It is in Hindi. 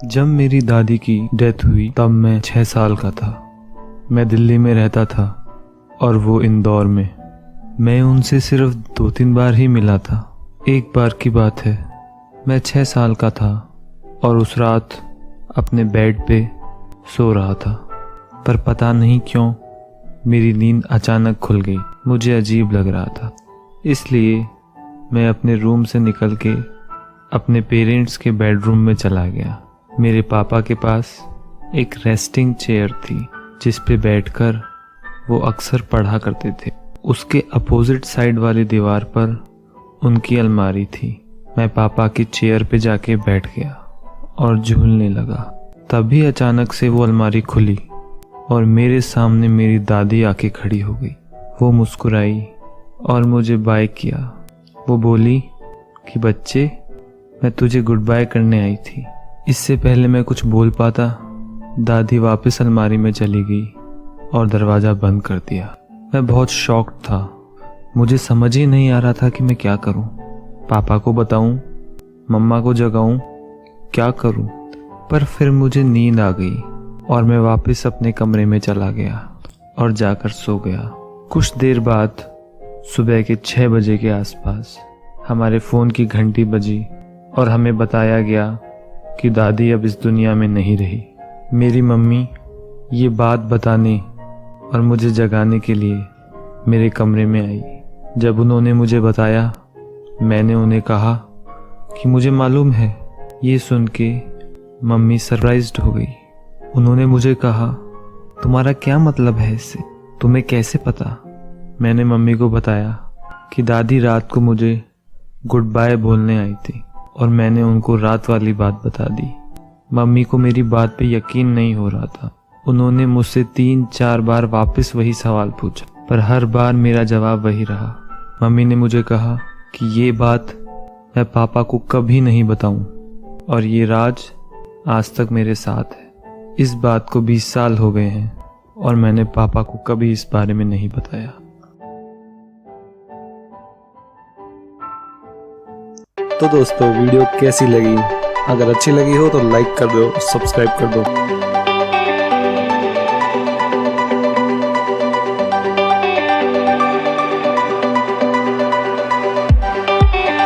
जब मेरी दादी की डेथ हुई तब मैं 6 साल का था। मैं दिल्ली में रहता था और वो इंदौर में। मैं उनसे सिर्फ 2-3 बार ही मिला था। एक बार की बात है, मैं 6 साल का था और उस रात अपने बेड पे सो रहा था, पर पता नहीं क्यों मेरी नींद अचानक खुल गई। मुझे अजीब लग रहा था, इसलिए मैं अपने रूम से निकल के अपने पेरेंट्स के बेडरूम में चला गया। मेरे पापा के पास एक रेस्टिंग चेयर थी जिस पे बैठकर वो अक्सर पढ़ा करते थे। उसके अपोजिट साइड वाली दीवार पर उनकी अलमारी थी। मैं पापा की चेयर पे जाके बैठ गया और झूलने लगा। तभी अचानक से वो अलमारी खुली और मेरे सामने मेरी दादी आके खड़ी हो गई। वो मुस्कुराई और मुझे बाय किया। वो बोली कि बच्चे, मैं तुझे गुड बाय करने आई थी। इससे पहले मैं कुछ बोल पाता, दादी वापस अलमारी में चली गई और दरवाज़ा बंद कर दिया। मैं बहुत शॉक्ड था। मुझे समझ ही नहीं आ रहा था कि मैं क्या करूं। पापा को बताऊं, मम्मा को जगाऊं, क्या करूं। पर फिर मुझे नींद आ गई और मैं वापस अपने कमरे में चला गया और जाकर सो गया। कुछ देर बाद सुबह के 6 बजे के आसपास हमारे फ़ोन की घंटी बजी और हमें बताया गया कि दादी अब इस दुनिया में नहीं रही। मेरी मम्मी ये बात बताने और मुझे जगाने के लिए मेरे कमरे में आई। जब उन्होंने मुझे बताया, मैंने उन्हें कहा कि मुझे मालूम है। ये सुन के मम्मी सरप्राइज्ड हो गई। उन्होंने मुझे कहा, तुम्हारा क्या मतलब है इससे? तुम्हें कैसे पता? मैंने मम्मी को बताया कि दादी रात को मुझे गुड बाय बोलने आई थी और मैंने उनको रात वाली बात बता दी। मम्मी को मेरी बात पे यकीन नहीं हो रहा था। उन्होंने मुझसे 3-4 बार वापस वही सवाल पूछा, पर हर बार मेरा जवाब वही रहा। मम्मी ने मुझे कहा कि ये बात मैं पापा को कभी नहीं बताऊं और ये राज आज तक मेरे साथ है। इस बात को 20 साल हो गए हैं और मैंने पापा को कभी इस बारे में नहीं बताया। तो दोस्तों, वीडियो कैसी लगी? अगर अच्छी लगी हो तो लाइक कर दो, सब्सक्राइब कर दो।